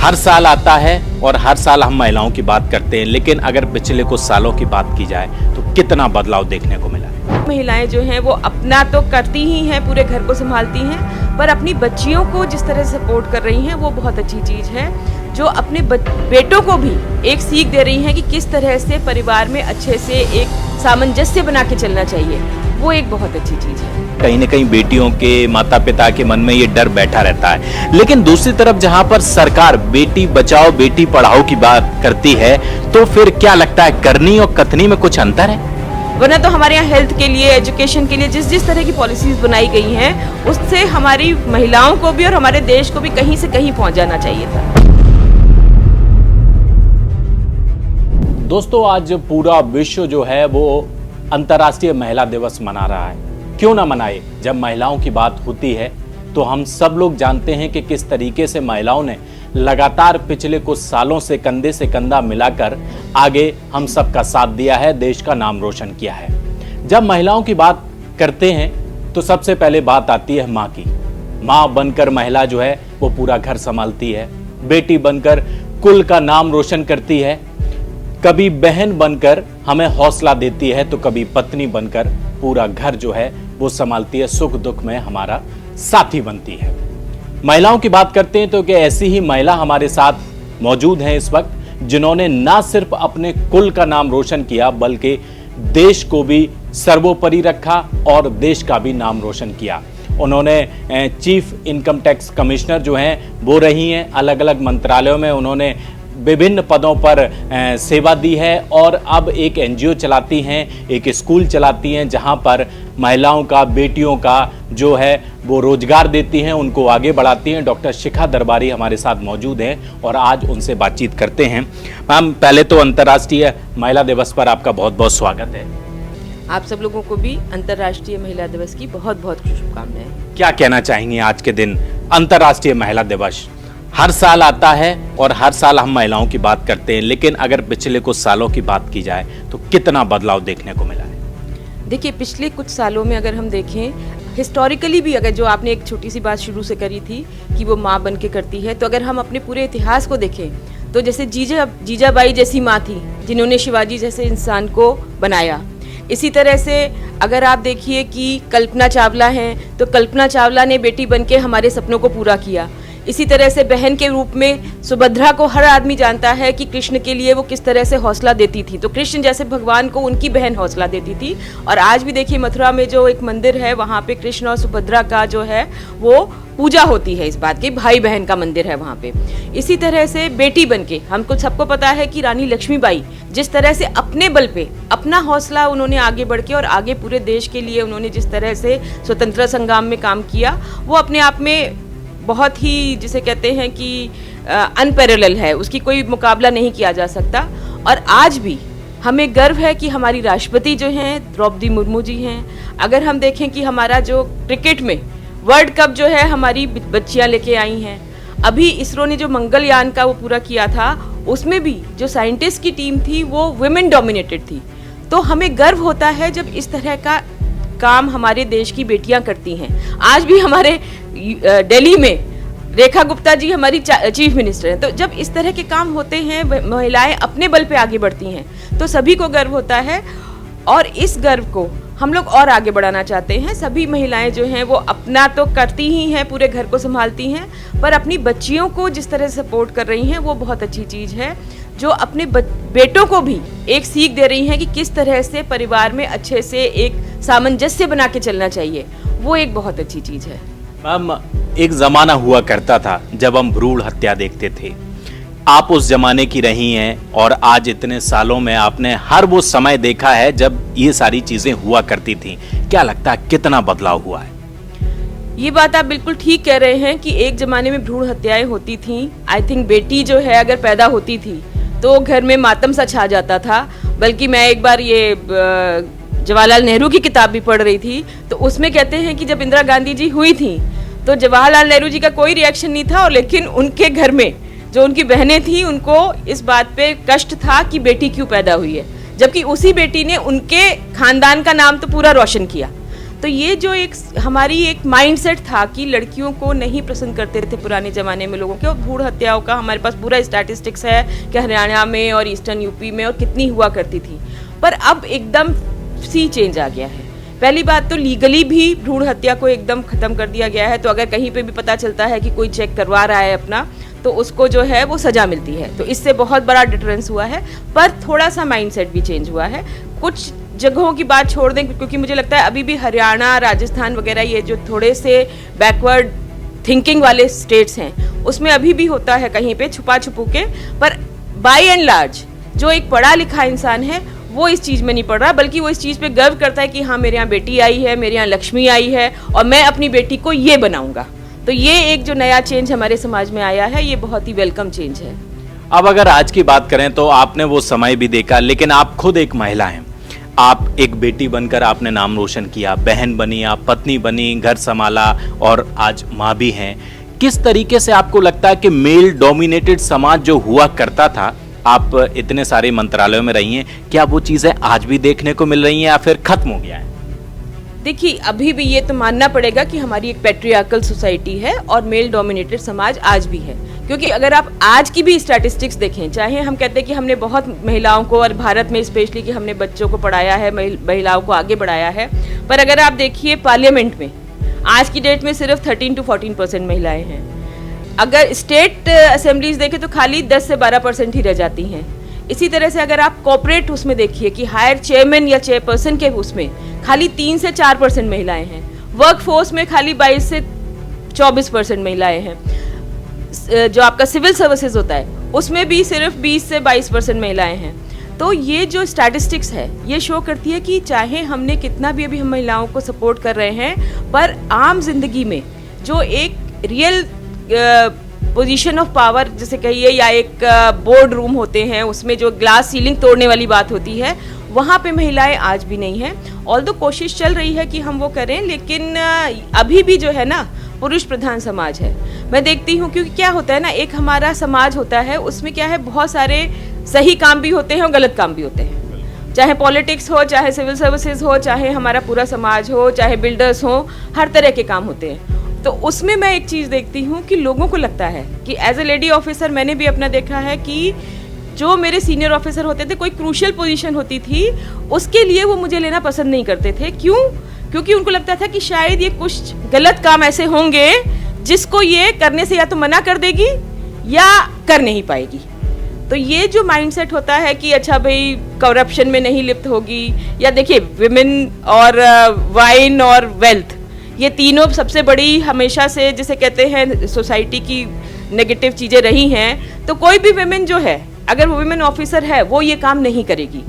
हर साल आता है और हर साल हम महिलाओं की बात करते हैं, लेकिन अगर पिछले कुछ सालों की बात की जाए तो कितना बदलाव देखने को मिला है। महिलाएं जो हैं वो अपना तो करती ही हैं, पूरे घर को संभालती हैं, पर अपनी बच्चियों को जिस तरह से सपोर्ट कर रही हैं वो बहुत अच्छी चीज़ है। जो अपने बेटों को भी एक सीख दे रही हैं कि किस तरह से परिवार में अच्छे से एक सामंजस्य बना के चलना चाहिए, वो एक बहुत अच्छी चीज़ है। कहीं न कहीं बेटियों के माता पिता के मन में ये डर बैठा रहता है, लेकिन दूसरी तरफ जहां पर सरकार बेटी बचाओ बेटी पढ़ाओ की बात करती है, तो फिर क्या लगता है करनी और कथनी में कुछ अंतर है? वरना तो हमारे यहाँ हेल्थ के लिए, एजुकेशन के लिए जिस तरह की पॉलिसीज बनाई गई हैं, उससे हमारी महिलाओं को भी और हमारे देश को भी कहीं से कहीं पहुँच जाना चाहिए था। दोस्तों, आज पूरा विश्व जो है वो अंतर्राष्ट्रीय महिला दिवस मना रहा है। क्यों ना मनाए, जब महिलाओं की बात होती है तो हम सब लोग जानते हैं कि किस तरीके से महिलाओं ने लगातार पिछले कुछ सालों से कंधे से कंधा मिलाकर आगे हम सबका साथ दिया है, देश का नाम रोशन किया है। जब महिलाओं की बात करते हैं तो सबसे पहले बात आती है माँ की। माँ बनकर महिला जो है वो पूरा घर संभालती है, बेटी बनकर कुल का नाम रोशन करती है, कभी बहन बनकर हमें हौसला देती है तो कभी पत्नी बनकर पूरा घर जो है वो संभालती है, सुख दुख में हमारा साथी बनती है। महिलाओं की बात करते हैं तो कि ऐसी ही महिला हमारे साथ मौजूद हैं इस वक्त, जिन्होंने ना सिर्फ अपने कुल का नाम रोशन किया बल्कि देश को भी सर्वोपरि रखा और देश का भी नाम रोशन किया। उन्होंने चीफ इनकम टैक्स कमिश्नर जो हैं वो रही हैं, अलग अलग मंत्रालयों में उन्होंने विभिन्न पदों पर सेवा दी है और अब एक एनजीओ चलाती हैं, एक स्कूल चलाती हैं जहां पर महिलाओं का, बेटियों का जो है वो रोजगार देती हैं, उनको आगे बढ़ाती हैं। डॉक्टर शिखा दरबारी हमारे साथ मौजूद हैं और आज उनसे बातचीत करते हैं। मैम, पहले तो अंतर्राष्ट्रीय महिला दिवस पर आपका बहुत बहुत स्वागत है। आप सब लोगों को भी अंतर्राष्ट्रीय महिला दिवस की बहुत बहुत शुभकामनाएं। क्या कहना चाहेंगे आज के दिन अंतर्राष्ट्रीय महिला दिवस? हर साल आता है और हर साल हम महिलाओं की बात करते हैं, लेकिन अगर पिछले कुछ सालों की बात की जाए तो कितना बदलाव देखने को मिला है? देखिए, पिछले कुछ सालों में अगर हम देखें हिस्टोरिकली भी, अगर जो आपने एक छोटी सी बात शुरू से करी थी कि वो माँ बन के करती है, तो अगर हम अपने पूरे इतिहास को देखें तो जैसे जीजाबाई जैसी माँ थी जिन्होंने शिवाजी जैसे इंसान को बनाया। इसी तरह से अगर आप देखिए कि कल्पना चावला हैं तो कल्पना चावला ने बेटी बन के हमारे सपनों को पूरा किया। इसी तरह से बहन के रूप में सुभद्रा को हर आदमी जानता है कि कृष्ण के लिए वो किस तरह से हौसला देती थी, तो कृष्ण जैसे भगवान को उनकी बहन हौसला देती थी। और आज भी देखिए मथुरा में जो एक मंदिर है वहाँ पे कृष्ण और सुभद्रा का जो है वो पूजा होती है, इस बात की भाई बहन का मंदिर है वहाँ पे। इसी तरह से बेटी बनके हमको सबको पता है कि रानी लक्ष्मीबाई जिस तरह से अपने बल पे अपना हौसला उन्होंने आगे बढ़ के और आगे पूरे देश के लिए उन्होंने जिस तरह से स्वतंत्रता संग्राम में काम किया, वो अपने आप में बहुत ही, जिसे कहते हैं कि अनपैरेलल है, उसकी कोई मुकाबला नहीं किया जा सकता। और आज भी हमें गर्व है कि हमारी राष्ट्रपति जो हैं द्रौपदी मुर्मू जी हैं। अगर हम देखें कि हमारा जो क्रिकेट में वर्ल्ड कप जो है हमारी बच्चियां लेके आई हैं। अभी इसरो ने जो मंगलयान का वो पूरा किया था, उसमें भी जो साइंटिस्ट की टीम थी वो वुमेन डोमिनेटेड थी। तो हमें गर्व होता है जब इस तरह का काम हमारे देश की बेटियां करती हैं। आज भी हमारे दिल्ली में रेखा गुप्ता जी हमारी चीफ मिनिस्टर हैं। तो जब इस तरह के काम होते हैं, महिलाएं अपने बल पे आगे बढ़ती हैं, तो सभी को गर्व होता है और इस गर्व को हम लोग और आगे बढ़ाना चाहते हैं। सभी महिलाएं जो हैं वो अपना तो करती ही हैं, पूरे घर को संभालती हैं, पर अपनी बच्चियों को जिस तरह से सपोर्ट कर रही हैं वो बहुत अच्छी चीज़ है। जो अपने बेटों को भी एक सीख दे रही हैं कि किस तरह से परिवार में अच्छे से एक सामंजस्य बना के चलना चाहिए, वो एक बहुत अच्छी चीज़ है। मैम, एक जमाना हुआ करता था जब हम भ्रूण हत्या देखते थे। आप उस जमाने की रही हैं और आज इतने सालों में आपने हर वो समय देखा है जब ये सारी चीजें हुआ करती थी। क्या लगता है कितना बदलाव हुआ है? ये बात आप बिल्कुल ठीक कह रहे हैं कि एक जमाने में भ्रूण हत्याएं होती थी। आई थिंक बेटी जो है अगर पैदा होती थी तो घर में मातम सा छा जाता था। बल्कि मैं एक बार ये जवाहरलाल नेहरू की किताब भी पढ़ रही थी, तो उसमें कहते हैं कि जब इंदिरा गांधी जी हुई थी तो जवाहरलाल नेहरू जी का कोई रिएक्शन नहीं था, और लेकिन उनके घर में जो उनकी बहनें थी उनको इस बात पे कष्ट था कि बेटी क्यों पैदा हुई है, जबकि उसी बेटी ने उनके खानदान का नाम तो पूरा रोशन किया। तो ये जो एक हमारी एक माइंडसेट था कि लड़कियों को नहीं पसंद करते थे पुराने ज़माने में लोगों के, और भ्रूण हत्याओं का हमारे पास पूरा स्टैटिस्टिक्स है कि हरियाणा में और ईस्टर्न यूपी में और कितनी हुआ करती थी। पर अब एकदम सी चेंज आ गया है। पहली बात तो लीगली भी भ्रूण हत्या को एकदम ख़त्म कर दिया गया है। तो अगर कहीं पे भी पता चलता है कि कोई चेक करवा रहा है अपना, तो उसको जो है वो सज़ा मिलती है। तो इससे बहुत बड़ा डिफरेंस हुआ है। पर थोड़ा सा माइंडसेट भी चेंज हुआ है। कुछ जगहों की बात छोड़ दें, क्योंकि मुझे लगता है अभी भी हरियाणा, राजस्थान वगैरह ये जो थोड़े से बैकवर्ड थिंकिंग वाले स्टेट्स हैं, उसमें अभी भी होता है कहीं पे छुपा छुपू के। पर बाय एंड लार्ज जो एक पढ़ा लिखा इंसान है वो इस चीज़ में नहीं पड़ रहा, बल्कि वो इस चीज़ पे गर्व करता है कि हाँ मेरे यहाँ बेटी आई है, मेरे यहाँ लक्ष्मी आई है और मैं अपनी बेटी को ये बनाऊंगा। तो ये एक जो नया चेंज हमारे समाज में आया है, ये बहुत ही वेलकम चेंज है। अब अगर आज की बात करें तो आपने वो समय भी देखा, लेकिन आप खुद एक महिला हैं। आप एक बेटी बनकर आपने नाम रोशन किया, बहन बनी, आप पत्नी बनी, घर संभाला और आज माँ भी हैं। किस तरीके से आपको लगता है कि मेल डोमिनेटेड समाज जो हुआ करता था, आप इतने सारे मंत्रालयों में रही हैं, क्या वो चीज़ें आज भी देखने को मिल रही हैं या फिर खत्म हो गया है? देखिए, अभी भी ये तो मानना पड़ेगा कि हमारी एक पैट्रियार्कल सोसाइटी है और मेल डोमिनेटेड समाज आज भी है। क्योंकि अगर आप आज की भी स्टैटिस्टिक्स देखें, चाहे हम कहते हैं कि हमने बहुत महिलाओं को, और भारत में स्पेशली कि हमने बच्चों को पढ़ाया है, महिलाओं को आगे बढ़ाया है, पर अगर आप देखिए पार्लियामेंट में आज की डेट में सिर्फ 13 to 14% महिलाएं हैं। अगर स्टेट असेंबलीज देखें तो खाली 10 से 12% ही रह जाती हैं। इसी तरह से अगर आप कॉर्पोरेट उसमें देखिए कि हायर चेयरमैन या चेयरपर्सन के उसमें खाली 3 से 4% महिलाएं हैं। वर्क फोर्स में खाली 22 से 24% महिलाएं हैं। जो आपका सिविल सर्विसेज होता है उसमें भी सिर्फ 20 से 22% महिलाएं हैं। तो ये जो स्टैटिस्टिक्स है ये शो करती है कि चाहे हमने कितना भी अभी हम महिलाओं को सपोर्ट कर रहे हैं, पर आम जिंदगी में जो एक रियल पोजीशन ऑफ पावर जैसे कहिए, या एक बोर्ड रूम होते हैं उसमें जो ग्लास सीलिंग तोड़ने वाली बात होती है, वहाँ पे महिलाएं आज भी नहीं हैं। ऑल्दो कोशिश चल रही है कि हम वो करें, लेकिन अभी भी जो है ना पुरुष प्रधान समाज है। मैं देखती हूँ, क्योंकि क्या होता है ना, एक हमारा समाज होता है उसमें क्या है, बहुत सारे सही काम भी होते हैं और गलत काम भी होते हैं। चाहे पॉलिटिक्स हो, चाहे सिविल सर्विसेज हो, चाहे हमारा पूरा समाज हो, चाहे बिल्डर्स हो, हर तरह के काम होते हैं। तो उसमें मैं एक चीज़ देखती हूँ कि लोगों को लगता है कि एज ए लेडी ऑफिसर मैंने भी अपना देखा है कि जो मेरे सीनियर ऑफिसर होते थे, कोई क्रूशियल पोजीशन होती थी, उसके लिए वो मुझे लेना पसंद नहीं करते थे। क्यों? क्योंकि उनको लगता था कि शायद ये कुछ गलत काम ऐसे होंगे जिसको ये करने से या तो मना कर देगी या कर नहीं पाएगी। तो ये जो माइंडसेट होता है कि अच्छा भाई करप्शन में नहीं लिप्त होगी, या देखिए विमेन और वाइन और वेल्थ, ये तीनों सबसे बड़ी हमेशा से जिसे कहते हैं सोसाइटी की नेगेटिव चीज़ें रही हैं। तो कोई भी विमेन जो है, अगर वो विमेन ऑफिसर है, वो ये काम नहीं करेगी,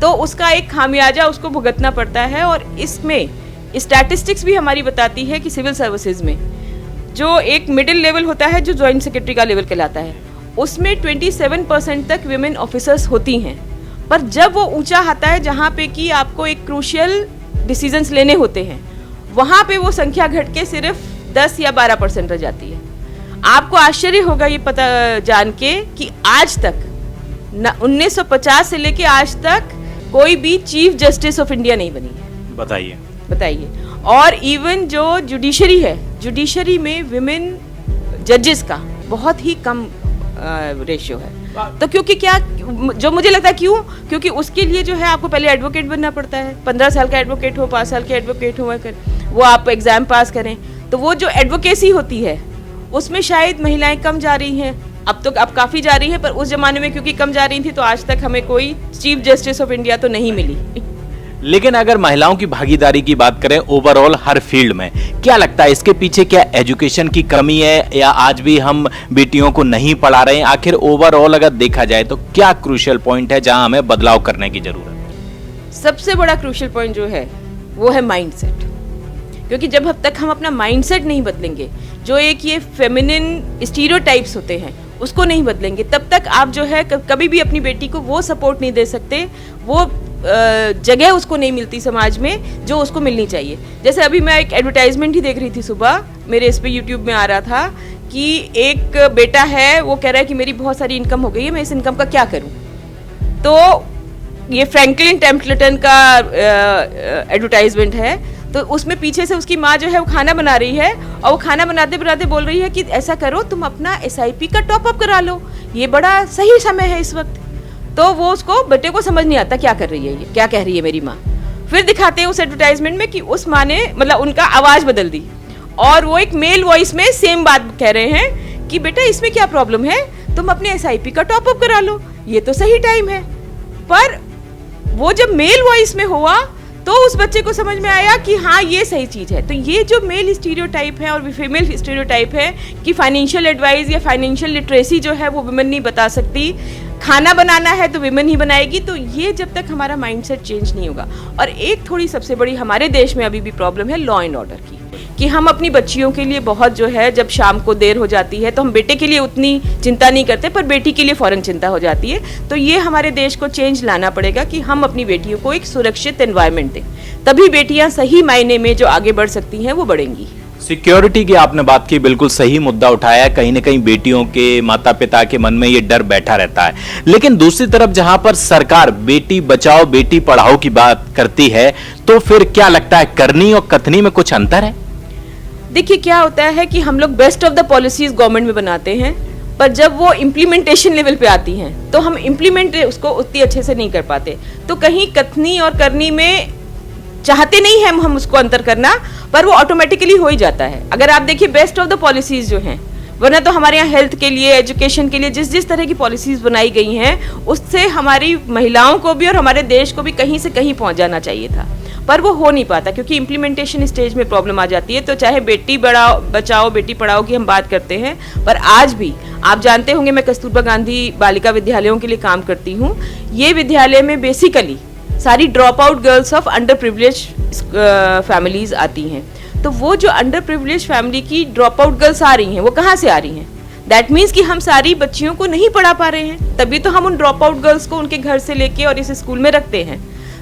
तो उसका एक खामियाजा उसको भुगतना पड़ता है। और इसमें स्टैटिस्टिक्स भी हमारी बताती है कि सिविल सर्विसेज में जो एक मिडिल लेवल होता है, जो जॉइंट सेक्रेटरी का लेवल कहलाता है, उसमें 27% तक विमेन ऑफिसर्स होती हैं। पर जब वो ऊंचा आता है जहाँ पे कि आपको एक क्रूशियल डिसीजंस लेने होते हैं, वहाँ पे वो संख्या घट के सिर्फ 10 या 12% रह जाती है। आपको आश्चर्य होगा ये पता जान के कि आज तक 1950 से लेके आज तक कोई भी चीफ जस्टिस ऑफ इंडिया नहीं बनी है। बताइए। और इवन जो जुडिशरी है, जुडिशरी में विमेन जजेस का बहुत ही कम रेशियो है। तो क्योंकि क्या, जो मुझे लगता है क्योंकि उसके लिए जो है आपको पहले एडवोकेट बनना पड़ता है। 15 साल का एडवोकेट हो, 5 साल के एडवोकेट हो, वो आप एग्जाम पास करें, तो वो जो एडवोकेसी होती है उसमें शायद महिलाएं कम जा रही हैं। अब काफ़ी जा रही हैं, पर उस जमाने में क्योंकि कम जा रही थी तो आज तक हमें कोई चीफ जस्टिस ऑफ इंडिया तो नहीं मिली। लेकिन अगर महिलाओं की भागीदारी की बात करें ओवरऑल हर फील्ड में, क्या लगता है इसके पीछे क्या एजुकेशन की कमी है, या आज भी हम बेटियों को नहीं पढ़ा रहे हैं? आखिर ओवरऑल अगर देखा जाए तो क्या क्रूशियल पॉइंट है जहां हमें बदलाव करने की जरूरत है? सबसे बड़ा क्रूशियल पॉइंट जो है वो है माइंडसेट। क्योंकि जब तक हम अपना माइंडसेट नहीं बदलेंगे, जो एक ये फेमिनिन स्टीरियोटाइप्स होते हैं उसको नहीं बदलेंगे, तब तक आप जो है कभी भी अपनी बेटी को वो सपोर्ट नहीं दे सकते, वो जगह उसको नहीं मिलती समाज में जो उसको मिलनी चाहिए। जैसे अभी मैं एक एडवर्टाइजमेंट ही देख रही थी सुबह, मेरे इस पे यूट्यूब में आ रहा था कि एक बेटा है, वो कह रहा है कि मेरी बहुत सारी इनकम हो गई है, मैं इस इनकम का क्या करूं। तो ये फ्रैंकलिन टेम्पल्टन का एडवर्टाइजमेंट है। तो उसमें पीछे से उसकी माँ जो है वो खाना बना रही है, और वो खाना बनाते बनाते बोल रही है कि ऐसा करो तुम अपना SIP का टॉप अप करा लो, ये बड़ा सही समय है इस वक्त। तो वो उसको बेटे को समझ नहीं आता क्या कर रही है ये, क्या कह रही है मेरी माँ। फिर दिखाते हैं उस एडवर्टाइजमेंट में कि उस माँ ने मतलब उनका आवाज बदल दी, और वो एक मेल वॉइस में सेम बात कह रहे हैं कि बेटा इसमें क्या प्रॉब्लम है, तुम अपने SIP का टॉप अप करा लो, ये तो सही टाइम है। पर वो जब मेल वॉइस में हुआ तो उस बच्चे को समझ में आया कि हाँ ये सही चीज़ है। तो ये जो मेल स्टीरियोटाइप है और फीमेल स्टीरियोटाइप है कि फाइनेंशियल एडवाइस या फाइनेंशियल लिटरेसी जो है वो वुमेन नहीं बता सकती, खाना बनाना है तो विमेन ही बनाएगी, तो ये जब तक हमारा माइंडसेट चेंज नहीं होगा। और एक थोड़ी सबसे बड़ी हमारे देश में अभी भी प्रॉब्लम है लॉ एंड ऑर्डर की, कि हम अपनी बच्चियों के लिए बहुत जो है जब शाम को देर हो जाती है तो हम बेटे के लिए उतनी चिंता नहीं करते, पर बेटी के लिए फ़ौरन चिंता हो जाती है। तो ये हमारे देश को चेंज लाना पड़ेगा कि हम अपनी बेटियों को एक सुरक्षित एनवायरनमेंट दें, तभी बेटियां सही मायने में जो आगे बढ़ सकती हैं वो बढ़ेंगी। सिक्योरिटी की आपने बात की, बिल्कुल सही मुद्दा उठाया। कहीं ना कहीं बेटियों के माता पिता के मन में ये डर बैठा रहता है, लेकिन दूसरी तरफ जहां पर सरकार बेटी बचाओ बेटी पढ़ाओ की बात करती है, तो फिर क्या लगता है करनी और कथनी में कुछ अंतर है? देखिए क्या होता है कि हम लोग best of the policies government में बनाते हैं, पर जब वो इम्प्लीमेंटेशन लेवल पे आती हैं तो हम इम्प्लीमेंट उसको उतनी अच्छे से नहीं कर पाते। तो कहीं कथनी और करनी में चाहते नहीं हैं हम उसको अंतर करना, पर वो ऑटोमेटिकली हो ही जाता है। अगर आप देखिए बेस्ट ऑफ द पॉलिसीज जो हैं, वरना तो हमारे यहाँ हेल्थ के लिए, एजुकेशन के लिए जिस तरह की पॉलिसीज बनाई गई हैं उससे हमारी महिलाओं को भी और हमारे देश को भी कहीं से कहीं पहुँच जाना चाहिए था, पर वो हो नहीं पाता क्योंकि इम्प्लीमेंटेशन स्टेज में प्रॉब्लम आ जाती है। तो चाहे बेटी बचाओ बेटी पढ़ाओ की हम बात करते हैं, पर आज भी आप जानते होंगे मैं कस्तूरबा गांधी बालिका विद्यालयों के लिए काम करती हूँ। ये विद्यालय में बेसिकली सारी drop out girls of under privilege families आती हैं। तो वो जो अंडर प्रिविलेज फैमिली की ड्रॉप आउट गर्ल्स आ रही हैं वो कहाँ से आ रही हैं? दैट मीन्स कि हम सारी बच्चियों को नहीं पढ़ा पा रहे हैं, तभी तो हम उन ड्रॉप आउट गर्ल्स को उनके घर से लेके और इस स्कूल में रखते हैं।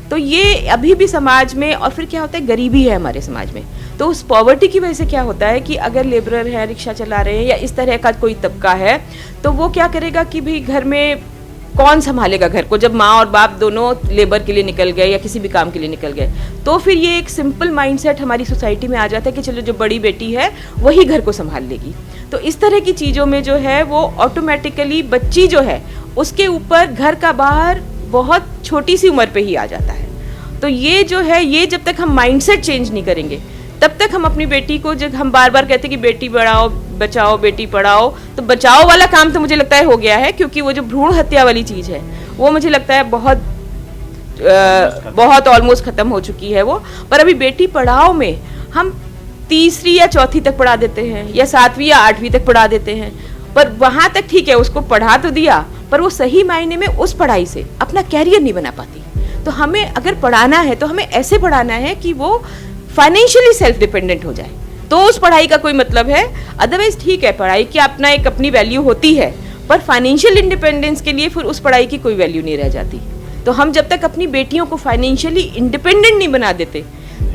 तो ये अभी भी समाज में, और फिर क्या होता है गरीबी है हमारे समाज में, तो उस पॉवर्टी की वजह से क्या होता है कि अगर लेबरर है, रिक्शा चला रहे हैं या इस तरह का कोई तबका है, तो वो क्या करेगा कि भाई घर में कौन संभालेगा घर को, जब माँ और बाप दोनों लेबर के लिए निकल गए या किसी भी काम के लिए निकल गए। तो फिर ये एक सिंपल माइंडसेट हमारी सोसाइटी में आ जाता है कि चलो जो बड़ी बेटी है वही घर को संभाल लेगी। तो इस तरह की चीज़ों में जो है वो ऑटोमेटिकली बच्ची जो है उसके ऊपर घर का बाहर बहुत छोटी सी उम्र पे ही आ जाता है। तो ये जो है, ये जब तक हम माइंडसेट चेंज नहीं करेंगे तब तक हम अपनी बेटी को, जब हम बार बार कहते हैं कि बेटी बढ़ाओ बचाओ बेटी पढ़ाओ, तो बचाओ वाला काम तो मुझे लगता है हो गया है, क्योंकि वो जो भ्रूण हत्या वाली चीज़ है वो मुझे लगता है बहुत ऑलमोस्ट ख़त्म हो चुकी है वो। पर अभी बेटी पढ़ाओ में हम तीसरी या चौथी तक पढ़ा देते हैं या 7वीं या 8वीं तक पढ़ा देते हैं, पर वहाँ तक ठीक है, उसको पढ़ा तो दिया, पर वो सही मायने में उस पढ़ाई से अपना कैरियर नहीं बना पाती। तो हमें अगर पढ़ाना है तो हमें ऐसे पढ़ाना है कि वो फाइनेंशियली सेल्फ डिपेंडेंट हो जाए, तो उस पढ़ाई का कोई मतलब है। अदरवाइज ठीक है, पढ़ाई की अपना एक अपनी वैल्यू होती है, पर फाइनेंशियल इंडिपेंडेंस के लिए फिर उस पढ़ाई की कोई वैल्यू नहीं रह जाती। तो हम जब तक अपनी बेटियों को फाइनेंशियली इंडिपेंडेंट नहीं बना देते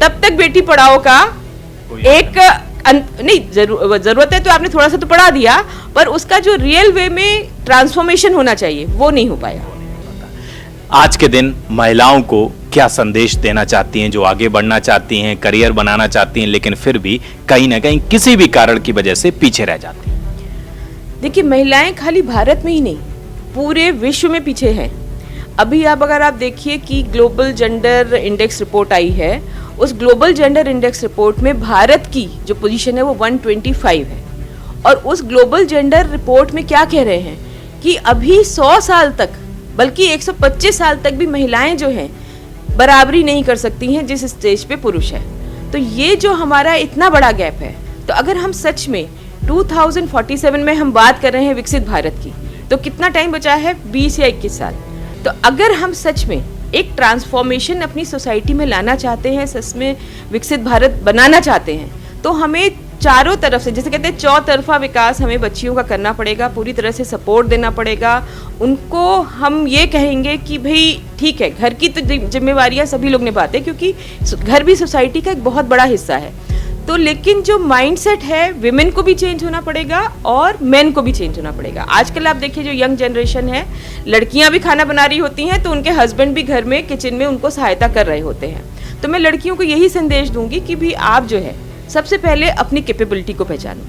तब तक बेटी पढ़ाओ का एक नहीं, जरूरत है तो आपने थोड़ा सा तो पढ़ा दिया, पर उसका जो रियल वे में ट्रांसफॉर्मेशन होना चाहिए वो नहीं हो पाया। आज के दिन महिलाओं को क्या संदेश देना चाहती हैं, जो आगे बढ़ना चाहती हैं, करियर बनाना चाहती हैं, लेकिन फिर भी कहीं ना कहीं किसी भी कारण की वजह से पीछे रह जाती हैं? देखिए महिलाएं खाली भारत में ही नहीं पूरे विश्व में पीछे हैं। अभी अगर आप देखिए कि ग्लोबल जेंडर इंडेक्स रिपोर्ट आई है, उस ग्लोबल जेंडर इंडेक्स रिपोर्ट में भारत की जो पोजीशन है वो 125 है। और उस ग्लोबल जेंडर रिपोर्ट में क्या कह रहे हैं कि अभी 100 साल तक, बल्कि 125 साल तक भी महिलाएं जो हैं बराबरी नहीं कर सकती हैं जिस स्टेज पे पुरुष है। तो ये जो हमारा इतना बड़ा गैप है, तो अगर हम सच में 2047 में हम बात कर रहे हैं विकसित भारत की, तो कितना टाइम बचा है? 20 या 21 साल। तो अगर हम सच में एक ट्रांसफॉर्मेशन अपनी सोसाइटी में लाना चाहते हैं, सच में विकसित भारत बनाना चाहते हैं, तो हमें चारों तरफ से, जैसे कहते हैं चौतरफा विकास हमें बच्चियों का करना पड़ेगा, पूरी तरह से सपोर्ट देना पड़ेगा उनको। हम ये कहेंगे कि भाई ठीक है, घर की तो जिम्मेवारियां सभी लोग निभाते हैं क्योंकि घर भी सोसाइटी का एक बहुत बड़ा हिस्सा है, तो लेकिन जो माइंडसेट है विमेन को भी चेंज होना पड़ेगा और मेन को भी चेंज होना पड़ेगा। आजकल आप देखिए जो यंग जनरेशन है, लड़कियां भी खाना बना रही होती हैं तो उनके हस्बैंड भी घर में किचन में उनको सहायता कर रहे होते हैं। तो मैं लड़कियों को यही संदेश दूंगी कि भी आप जो है सबसे पहले अपनी कैपेबिलिटी को पहचानो।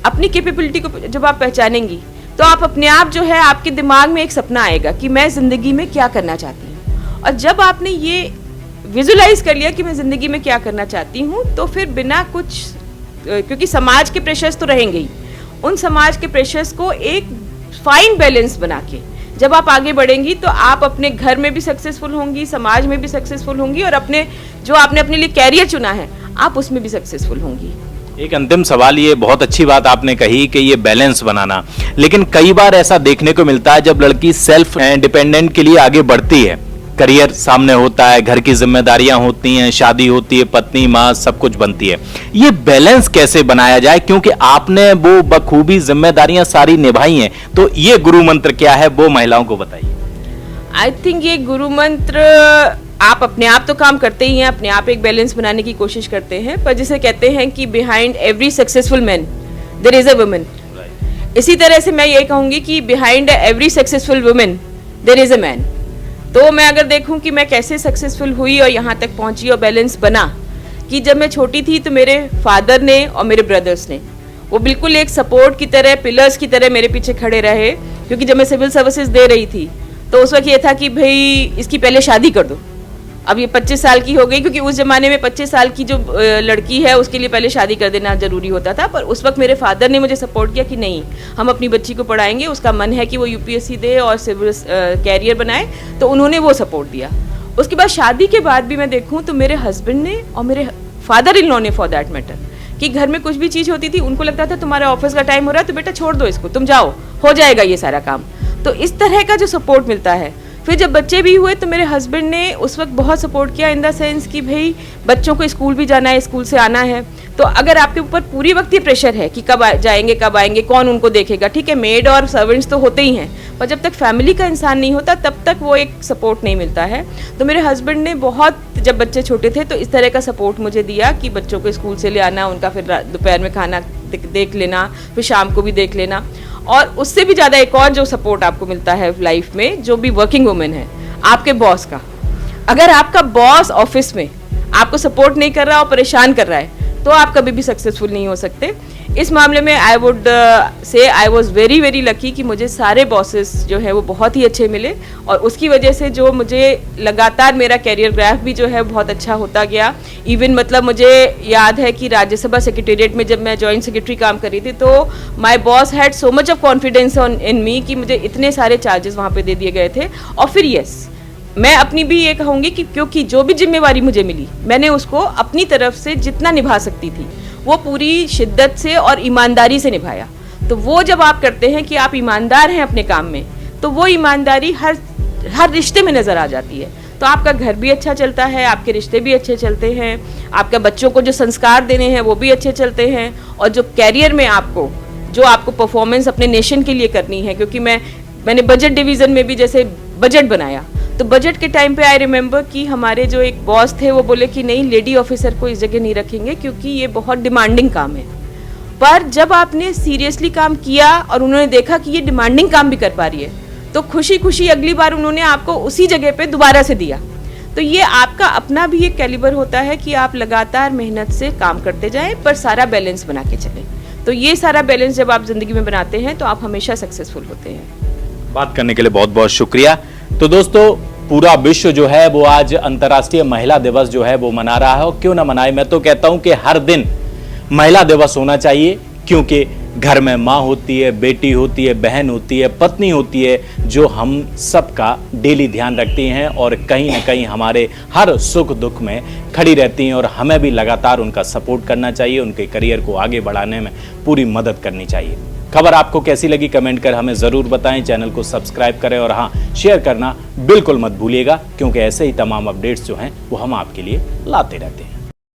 अपनी कैपेबिलिटी को जब आप पहचानेंगी तो आप अपने आप जो है, आपके दिमाग में एक सपना आएगा कि मैं ज़िंदगी में क्या करना चाहती हूँ। और जब आपने ये विजुलाइज कर लिया कि मैं ज़िंदगी में क्या करना चाहती हूँ, तो फिर बिना कुछ, क्योंकि समाज के प्रेशर्स तो रहेंगे ही, उन समाज के प्रेशर्स को एक फाइन बैलेंस बना के जब आप आगे बढ़ेंगी तो आप अपने घर में भी सक्सेसफुल होंगी, समाज में भी सक्सेसफुल होंगी, और अपने जो आपने अपने लिए कैरियर चुना है आप उसमें भी सक्सेसफुल होंगी। एक अंतिम सवाल, ये बहुत अच्छी बात आपने कही कि ये बैलेंस बनाना, लेकिन कई बार ऐसा देखने को मिलता है जब लड़की सेल्फ डिपेंडेंट के लिए आगे बढ़ती है, करियर सामने होता है, घर की जिम्मेदारियां होती हैं, शादी होती है, पत्नी माँ सब कुछ बनती है, ये बैलेंस कैसे बनाया जाए? क्योंकि आपने वो बखूबी जिम्मेदारियां सारी निभाई हैं, तो ये गुरु मंत्र क्या है वो महिलाओं को बताइए। आई थिंक ये गुरु मंत्र, आप अपने आप तो काम करते ही हैं, अपने आप एक बैलेंस बनाने की कोशिश करते हैं, पर जिसे कहते हैं कि behind every successful man there is a woman. इसी तरह से मैं ये कहूंगी कि behind every successful woman there is a man. तो मैं अगर देखूं कि मैं कैसे सक्सेसफुल हुई और यहाँ तक पहुंची और बैलेंस बना, कि जब मैं छोटी थी तो मेरे फादर ने और मेरे ब्रदर्स ने वो बिल्कुल एक सपोर्ट की तरह, पिलर्स की तरह मेरे पीछे खड़े रहे। क्योंकि जब मैं सिविल सर्विसेज दे रही थी तो उस वक्त ये था कि भाई इसकी पहले शादी कर दो। अब ये 25 साल की हो गई, क्योंकि उस जमाने में 25 साल की जो लड़की है उसके लिए पहले शादी कर देना जरूरी होता था। पर उस वक्त मेरे फादर ने मुझे सपोर्ट किया कि नहीं, हम अपनी बच्ची को पढ़ाएंगे, उसका मन है कि वो यूपीएससी दे और सिविल कैरियर बनाए, तो उन्होंने वो सपोर्ट दिया। उसके बाद शादी के बाद भी मैं देखूँ तो मेरे हस्बैंड ने और मेरे फादर इन लॉ ने फॉर दैट मैटर, कि घर में कुछ भी चीज़ होती थी उनको लगता था तुम्हारा ऑफिस का टाइम हो रहा है तो बेटा छोड़ दो इसको, तुम जाओ, हो जाएगा ये सारा काम। तो इस तरह का जो सपोर्ट मिलता है। फिर जब बच्चे भी हुए तो मेरे हस्बैंड ने उस वक्त बहुत सपोर्ट किया, इन द सेंस कि भाई बच्चों को स्कूल भी जाना है, स्कूल से आना है, तो अगर आपके ऊपर पूरी वक्त ये प्रेशर है कि कब आएंगे, कौन उनको देखेगा, ठीक है मेड और सर्वेंट्स तो होते ही हैं, पर जब तक फैमिली का इंसान नहीं होता तब तक वो एक सपोर्ट नहीं मिलता है। तो मेरे हस्बैंड ने बहुत, जब बच्चे छोटे थे तो इस तरह का सपोर्ट मुझे दिया कि बच्चों को स्कूल से ले आना, उनका फिर दोपहर में खाना देख लेना, फिर शाम को भी देख लेना। और उससे भी ज़्यादा एक और जो सपोर्ट आपको मिलता है लाइफ में, जो भी वर्किंग वुमेन है, आपके बॉस का। अगर आपका बॉस ऑफिस में आपको सपोर्ट नहीं कर रहा और परेशान कर रहा है तो आप कभी भी सक्सेसफुल नहीं हो सकते। इस मामले में I would say I was very very lucky कि मुझे सारे बॉसेस जो है वो बहुत ही अच्छे मिले, और उसकी वजह से जो मुझे लगातार मेरा कैरियर ग्राफ भी जो है बहुत अच्छा होता गया। इवन मतलब मुझे याद है कि राज्यसभा सेक्रेटेरिएट में जब मैं जॉइंट सेक्रेटरी काम कर रही थी तो my boss had so much of confidence in me कि मुझे इतने सारे चार्जेस वहाँ पे दे दिए गए थे। और फिर यस, मैं अपनी भी ये कहूँगी कि क्योंकि जो भी जिम्मेवारी मुझे मिली मैंने उसको अपनी तरफ से जितना निभा सकती थी वो पूरी शिद्दत से और ईमानदारी से निभाया। तो वो जब आप करते हैं कि आप ईमानदार हैं अपने काम में, तो वो ईमानदारी हर रिश्ते में नज़र आ जाती है। तो आपका घर भी अच्छा चलता है, आपके रिश्ते भी अच्छे चलते हैं, आपके बच्चों को जो संस्कार देने हैं वो भी अच्छे चलते हैं, और जो कैरियर में जो आपको परफॉर्मेंस अपने नेशन के लिए करनी है। क्योंकि मैंने बजट डिवीज़न में भी जैसे बजट बनाया, तो बजट के टाइम पे आई रिमेंबर कि हमारे जो एक बॉस थे वो बोले कि नहीं, लेडी ऑफिसर को इस जगह नहीं रखेंगे क्योंकि ये बहुत डिमांडिंग काम है। पर जब आपने सीरियसली काम किया और उन्होंने देखा कि ये डिमांडिंग काम भी कर पा रही है, तो खुशी खुशी अगली बार उन्होंने आपको उसी जगह पे दोबारा से दिया। तो ये आपका अपना भी एक कैलिबर होता है कि आप लगातार मेहनत से काम करते जाएं पर सारा बैलेंस बना के चलें। तो ये सारा बैलेंस जब आप जिंदगी में बनाते हैं तो आप हमेशा सक्सेसफुल होते हैं। बात करने के लिए बहुत बहुत शुक्रिया। तो दोस्तों, पूरा विश्व जो है वो आज अंतर्राष्ट्रीय महिला दिवस जो है वो मना रहा है, और क्यों ना मनाए। मैं तो कहता हूं कि हर दिन महिला दिवस होना चाहिए, क्योंकि घर में माँ होती है, बेटी होती है, बहन होती है, पत्नी होती है, जो हम सबका डेली ध्यान रखती हैं और कहीं ना कहीं हमारे हर सुख दुख में खड़ी रहती हैं, और हमें भी लगातार उनका सपोर्ट करना चाहिए, उनके करियर को आगे बढ़ाने में पूरी मदद करनी चाहिए। खबर आपको कैसी लगी कमेंट कर हमें ज़रूर बताएं, चैनल को सब्सक्राइब करें और हाँ, शेयर करना बिल्कुल मत भूलिएगा, क्योंकि ऐसे ही तमाम अपडेट्स जो हैं वो हम आपके लिए लाते रहते हैं।